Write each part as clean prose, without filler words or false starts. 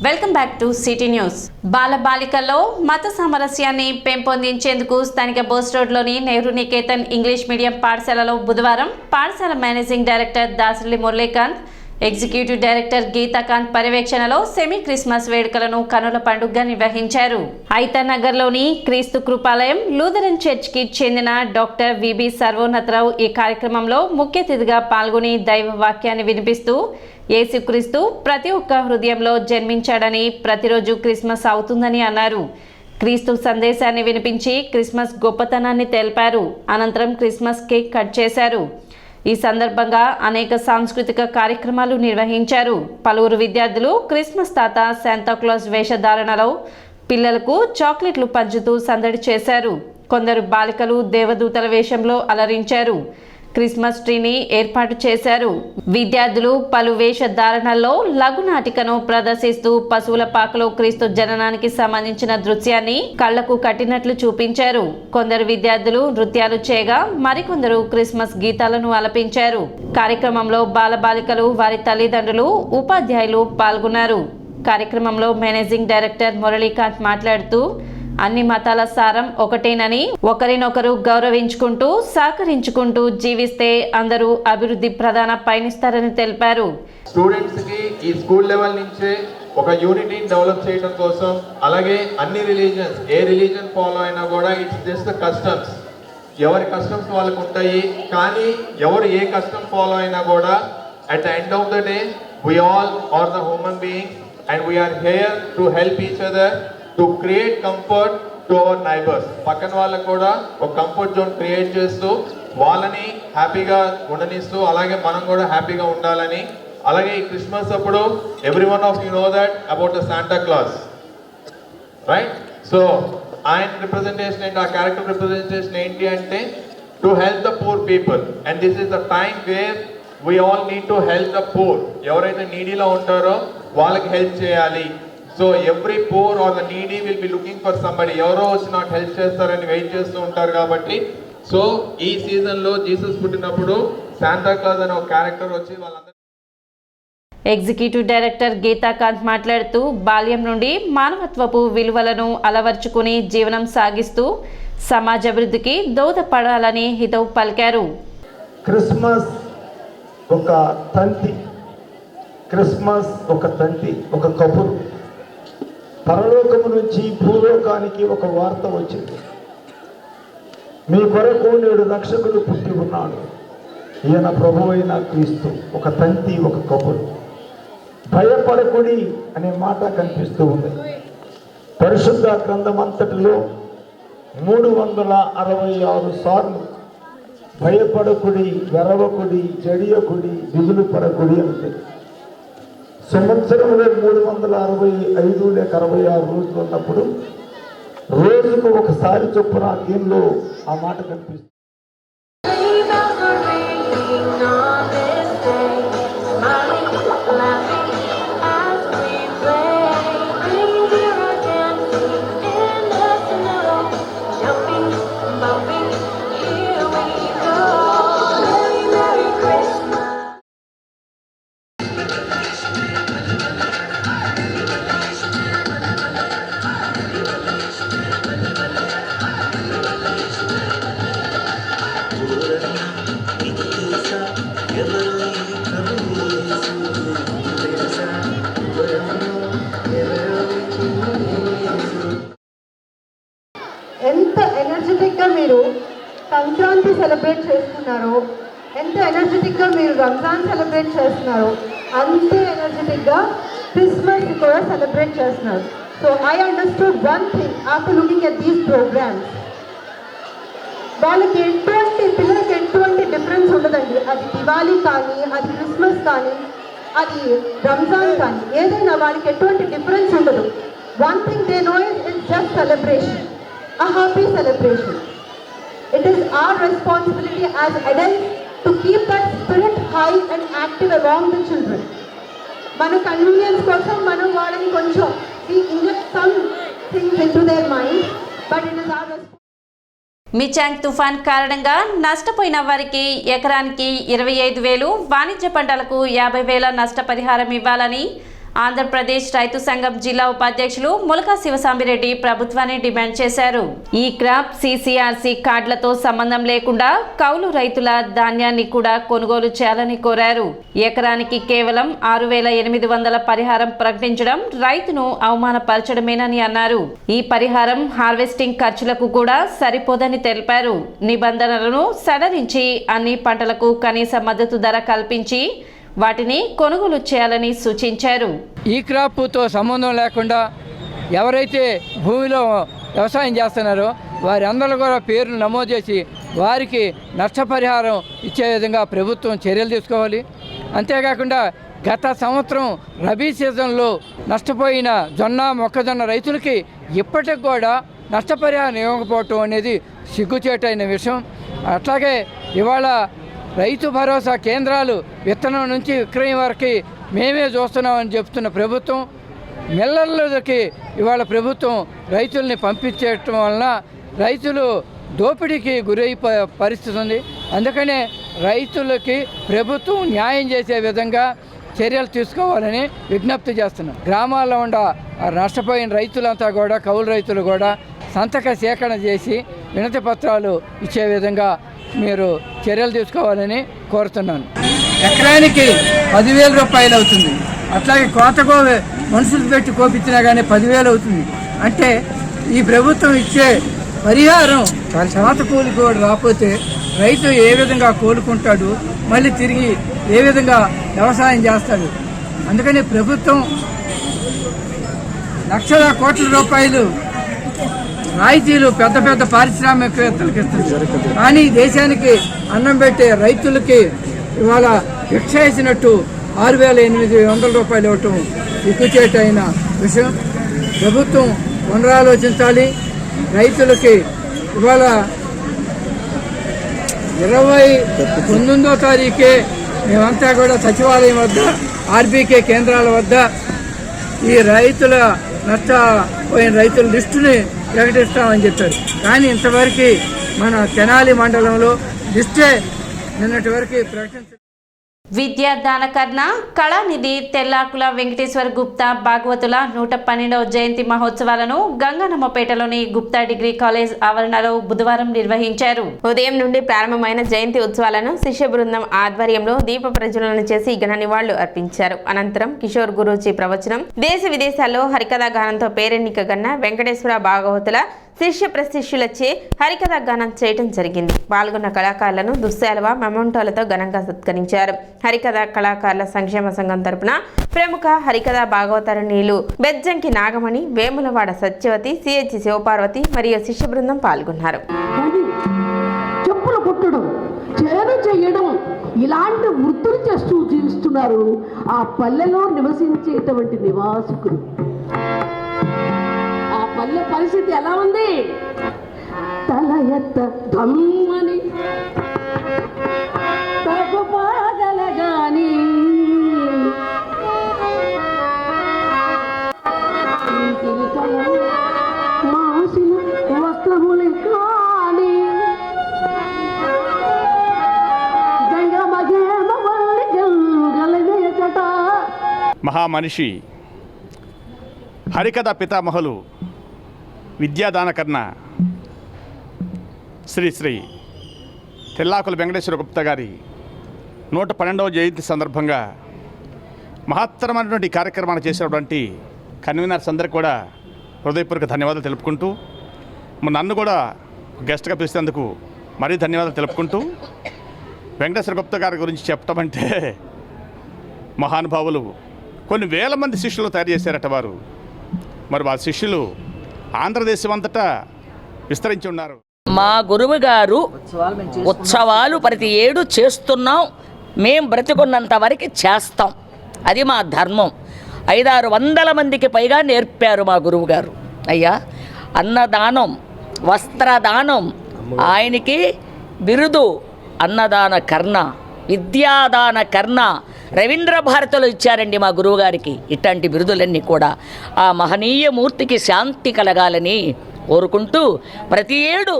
Welcome back to city news. బాలబాలికల్లో మత సామరస్యాన్ని పెంపొందించేందుకు స్థానిక బోస్ రోడ్లోని నెహ్రూ నికేతన్ ఇంగ్లీష్ మీడియం పాఠశాలలో బుధవారం పాఠశాల managing director Dasari Muralikanth, executive director Geethakanth పర్యవేక్షణలో సెమీ క్రిస్మస్ వేడుకలను కనుల పండుగగా నిర్వహించారు. ఐతానగర్లోని క్రీస్తు కృపాలయం లూథరన్ చర్చ్కి చెందిన డాక్టర్ విబి సర్వోన్నతరావు ఈ కార్యక్రమంలో ముఖ్య అతిథిగా పాల్గొని దైవ వాక్యాన్ని వినిపిస్తూ యేసుక్రీస్తు ప్రతి ఒక్క హృదయంలో జన్మించాడని, ప్రతిరోజు క్రిస్మస్ అవుతుందని అన్నారు. క్రీస్తు సందేశాన్ని వినిపించి క్రిస్మస్ గొప్పతనాన్ని తెలిపారు. అనంతరం క్రిస్మస్ కేక్ కట్ చేశారు. ఈ సందర్భంగా అనేక సాంస్కృతిక కార్యక్రమాలు నిర్వహించారు. పలువురు విద్యార్థులు క్రిస్మస్ తాత శాంతాక్లాస్ వేషధారణలో పిల్లలకు చాక్లెట్లు పంచుతూ సందడి చేశారు. కొందరు బాలికలు దేవదూతల వేషంలో అలరించారు. క్రిస్మస్ ట్రీని ఏర్పాటు చేశారు. విద్యార్థులు పలు వేషధారణల్లో లఘునాటికను ప్రదర్శిస్తూ పశువుల పాకలో క్రీస్తు జననానికి సంబంధించిన దృశ్యాన్ని కళ్లకు కట్టినట్లు చూపించారు. కొందరు విద్యార్థులు నృత్యాలు చేయగా మరికొందరు క్రిస్మస్ గీతాలను ఆలపించారు. కార్యక్రమంలో బాలబాలికలు, వారి తల్లిదండ్రులు, ఉపాధ్యాయులు పాల్గొన్నారు. కార్యక్రమంలో మేనేజింగ్ డైరెక్టర్ మురళీకాంత్ మాట్లాడుతూ అన్ని మతాల సారం ఒకటేనని, ఒకరినొకరు గౌరవించుకుంటూ సహకరించుకుంటూ జీవిస్తే అందరూ అభివృద్ధి ప్రధాన పయనిస్తారని తెలిపారు. స్టూడెంట్స్ కి ఈ స్కూల్ లెవెల్ నుంచే ఒక యూనిటీని డెవలప్ చేయడం కోసం, అలాగే అన్ని రిలీజియన్స్ ఏ రిలీజియన్ ఫాలో అయినా కూడా ఇట్స్ జస్ట్ కస్టమ్స్, ఎవరి కస్టమ్స్ వాళ్ళకు ఉంటాయి. కానీ ఎవరు ఏ కస్టమ్ ఫాలో అయినా కూడా at the end of the day we all are the human beings and we are here to help each other to create comfort to our neighbors. పక్కన వాళ్ళకు కూడా ఒక కంఫర్ట్ జోన్ క్రియేట్ చేస్తూ వాళ్ళని హ్యాపీగా ఉండనిస్తూ అలాగే మనం కూడా హ్యాపీగా ఉండాలని. అలాగే ఈ క్రిస్మస్ అప్పుడు every one of you know that about the Santa Claus, right? So ఆయన రిప్రజెంటేషన్ ఏంటి, ఆ క్యారెక్టర్ రిప్రజెంటేషన్ ఏంటి అంటే to help the poor people and this is the time where we all need to help the poor. ఎవరైతే నీడీలో ఉంటారో వాళ్ళకి help చేయాలి. So every poor are the needy will be looking for somebody, ఎవరో వచ్చి నాకు help చేస్తారని wait చేస్తూ ఉంటారు. కాబట్టి సో ఈ సీజన్లో జీసస్ పుట్టినప్పుడు శాంతా క్లాస్ అనే ఒక క్యారెక్టర్ వచ్చి వాళ్ళందరూ. ఎగ్జిక్యూటివ్ డైరెక్టర్ గీతాకాంత్ మాట్లాడుతూ బాల్యం నుండి మానవత్వపు విలువలను అలవర్చుకుని జీవనం సాగిస్తూ సమాజ అభివృద్ధికి దోహదపడాలని హితవు పలికారు. క్రిస్మస్ ఒక తంతి, క్రిస్మస్ ఒక తంతి, ఒక కబురు. పరలోకము నుంచి భూలోకానికి ఒక వార్త వచ్చింది. మీ కొరకు నేడు రక్షకుడు పుట్టి ఉన్నాడు, ఈయన ప్రభువైన క్రీస్తు. ఒక తంతి, ఒక కబురు. భయపడకుడి అనే మాట కనిపిస్తూ ఉంది. పరిశుద్ధ గ్రంథం అంతటిలో 366 సార్లు భయపడకుడి, వెరవకుడి, జడియకుడి, దిగులు పడకుడి అంటే. సంవత్సరంలో 365 లేక 66 రోజులు ఉన్నప్పుడు రోజుకు ఒకసారి చొప్పున దీనిలో ఆ మాట కనిపిస్తుంది. ఎంత ఎనర్జెటిక్గా మీరు సంక్రాంతి సెలబ్రేట్ చేస్తున్నారో, ఎంత ఎనర్జెటిక్గా మీరు రంజాన్ సెలబ్రేట్ చేస్తున్నారో, అంతే ఎనర్జెటిక్గా క్రిస్మస్ కూడా సెలబ్రేట్ చేస్తున్నారు. So I understood one thing after looking at these programmes. వాళ్ళకి పిల్లలకి ఎటువంటి డిఫరెన్స్ ఉండదండి. అది దివాళీ కానీ, అది క్రిస్మస్ కానీ, అది రంజాన్ కానీ, ఏదైనా వాళ్ళకి ఎటువంటి డిఫరెన్స్ ఉండదు. One thing they know is just celebration, a happy celebration. It is our responsibility as adults to keep that spirit high and active among the children. Mana convenience kosam manu valani koncham we inject some things into their mind, but it is our responsibility. Michaung తుఫాన్ కారణంగా నష్టపోయిన వారికి ఎకరానికి 25,000, వాణిజ్య పంటలకు 50,000 నష్టపరిహారం ఇవ్వాలని ఆంధ్రప్రదేశ్ రైతు సంఘం జిల్లా ఉపాధ్యక్షులు ములక శివసాంబిరెడ్డి ప్రభుత్వాన్ని డిమాండ్ చేశారు. ఈ క్రాప్ CCRC కార్డులతో సంబంధం లేకుండా కౌలు రైతుల ధాన్యాన్ని కూడా కొనుగోలు చేయాలని కోరారు. ఎకరానికి కేవలం 6,800 పరిహారం ప్రకటించడం రైతును అవమానపరచడమేనని అన్నారు. ఈ పరిహారం హార్వెస్టింగ్ ఖర్చులకు కూడా సరిపోదని తెలిపారు. నిబంధనలను సడలించి అన్ని పంటలకు కనీస మద్దతు ధర కల్పించి వాటిని కొనుగోలు చేయాలని సూచించారు. ఈ క్రాప్తో సంబంధం లేకుండా ఎవరైతే భూమిలో వ్యవసాయం చేస్తున్నారో వారి అందరూ కూడా పేర్లు నమోదు చేసి వారికి నష్టపరిహారం ఇచ్చే విధంగా ప్రభుత్వం చర్యలు తీసుకోవాలి. అంతేకాకుండా గత సంవత్సరం రబీ సీజన్లో నష్టపోయిన మొక్కజొన్న రైతులకి ఇప్పటికి కూడా నష్టపరిహారం ఇవ్వకపోవటం అనేది సిగ్గుచేటైన విషయం. అట్లాగే ఇవాళ రైతు భరోసా కేంద్రాలు విత్తనం నుంచి విక్రయం వరకు మేమే చూస్తున్నామని చెప్తున్న ప్రభుత్వం మిల్లర్లకి ఇవాళ ప్రభుత్వం రైతుల్ని పంపించేయటం వలన రైతులు దోపిడీకి గురైపోయే పరిస్థితి ఉంది. అందుకనే రైతులకి ప్రభుత్వం న్యాయం చేసే విధంగా చర్యలు తీసుకోవాలని విజ్ఞప్తి చేస్తున్నాం. గ్రామాల్లో ఉన్న నష్టపోయిన రైతులంతా కూడా కౌలు రైతులు కూడా సంతక సేకరణ చేసి వినతి పత్రాలు ఇచ్చే విధంగా మీరు చర్యలు తీసుకోవాలని కోరుతున్నాను. ఎకరానికి 10,000 రూపాయలు అవుతుంది. అట్లాగే కోతకో మనుషులు పెట్టి కోపించినా కానీ 10,000 అవుతుంది. అంటే ఈ ప్రభుత్వం ఇచ్చే పరిహారం కోత కూలి కూడా రాకపోతే రైతు ఏ విధంగా కోలుకుంటాడు, మళ్ళీ తిరిగి ఏ విధంగా వ్యవసాయం చేస్తాడు. అందుకని ప్రభుత్వం లక్షల కోట్ల రూపాయలు రాయితీలు పెద్ద పెద్ద పారిశ్రామికవేత్తలకు ఇస్తుంది. కానీ దేశానికి అన్నం పెట్టే రైతులకి ఇవాళ భిక్ష వేసినట్టు 6,800 రూపాయలు ఇవ్వటం సిగ్గుచేటైన విషయం. ప్రభుత్వం పునరాలోచించాలి. రైతులకి ఇవాళ 29వ తారీఖే మేమంతా కూడా సచివాలయం వద్ద RBK కేంద్రాల వద్ద ఈ రైతుల నష్టపోయిన రైతుల లిస్టుని ప్రకటిస్తామని చెప్పారు. కానీ ఇంతవరకు మన తెనాలి మండలంలో లిస్టే నిన్నటి వరకు ప్రకటించారు. విద్యాదానకర్ణ కళానిధి తెల్లాకుల వెంకటేశ్వర గుప్తా భాగవతుల 112వ జయంతి మహోత్సవాలను గంగనమ్మపేటలోని గుప్తా డిగ్రీ కాలేజ్ ఆవరణలో బుధవారం నిర్వహించారు. ఉదయం నుండి ప్రారంభమైన జయంతి ఉత్సవాలను శిష్య బృందం ఆధ్వర్యంలో దీప ప్రజ్వలన చేసి ఘన నివాళులు అర్పించారు. అనంతరం కిషోర్ గురూజీ ప్రవచనం, దేశ విదేశాల్లో హరికథా గానంతో పేరెన్నికగన్న వెంకటేశ్వర భాగవతుల శిష్య ప్రశిష్యులచే హరికథా గానం చేయడం జరిగింది. పాల్గొన్న కళాకారులను దుశ్శాలువ మెమోంటోలతో ఘనంగా సత్కరించారు. హరికథా కళాకారుల సంక్షేమ సంఘం తరపున ప్రముఖ హరికథా భాగవతరణీయులు బెజ్జంకి నాగమణి, వేములవాడ సత్యవతి, CH శివపార్వతి మరియు శిష్య బృందం పాల్గొన్నారు. చెప్పులు కుట్టడం, చేను చేయడం ఇలాంటి వృత్తులు చేస్తూ జీవిస్తున్నారు ఆ పల్లెలో నివసించేటువంటి నివాసికులు. ఆ పల్లె పరిస్థితి ఎలా ఉంది? తల ఎత్త ధమ్మని తగుపాగలగాని మాసిన వస్త్రములు కాని మహామనిషి హరికథ పితామహులు విద్యాదానకర్ణ శ్రీ శ్రీ తెల్లాకుల వెంకటేశ్వర గుప్తా గారి 112వ జయంతి సందర్భంగా మహత్తరమైనటువంటి కార్యక్రమాన్ని చేసినటువంటి కన్వీనర్స్ అందరికీ కూడా హృదయపూర్వక ధన్యవాదాలు తెలుపుకుంటూ, నన్ను కూడా గెస్ట్గా పిలిచినందుకు మరీ ధన్యవాదాలు తెలుపుకుంటూ, వెంకటేశ్వర గుప్తా గారి గురించి చెప్పటం అంటే మహానుభావులు కొన్ని వేల మంది శిష్యులు తయారు చేశారట వారు. మరి వారి శిష్యులు ఆంధ్రదేశం అంతటా విస్తరించి ఉన్నారు. మా గురువు గారు ఉత్సవాలు ప్రతి ఏడు చేస్తున్నాం, మేం బ్రతికున్నంత వరకు చేస్తాం, అది మా ధర్మం. 500-600 మందికి పైగా నేర్పారు మా గురువు గారు. అయ్యా, అన్నదానం, వస్త్రదానం, ఆయనకి బిరుదు అన్నదాన కర్ణ, విద్యాదాన కర్ణ, రవీంద్ర భారతిలో ఇచ్చారండి మా గురువు గారికి. ఇట్లాంటి బిరుదులన్నీ కూడా ఆ మహనీయ మూర్తికి శాంతి కలగాలని కోరుకుంటూ ప్రతి ఏడు.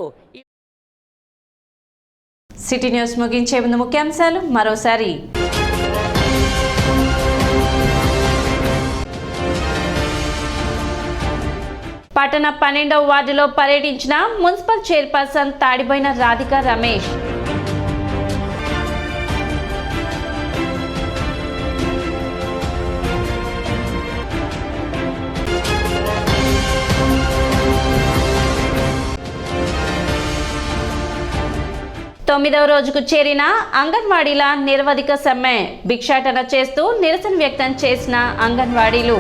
సిటీ న్యూస్ ముగించే ముందు ముఖ్యాంశాలు మరోసారి. పట్టణ 12వ వార్డులో పర్యటించిన మున్సిపల్ చైర్పర్సన్ తాడిబోయిన రాధిక రమేష్. తొమ్మిదవ రోజుకు చేరిన అంగన్వాడీల నిరవధిక సమ్మె. భిక్షాటన చేస్తూ నిరసన వ్యక్తం చేసిన అంగన్వాడీలు.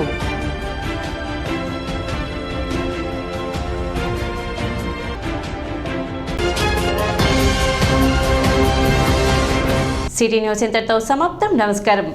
సిటీ న్యూస్ ఇంతటితో సమాప్తం. నమస్కారం.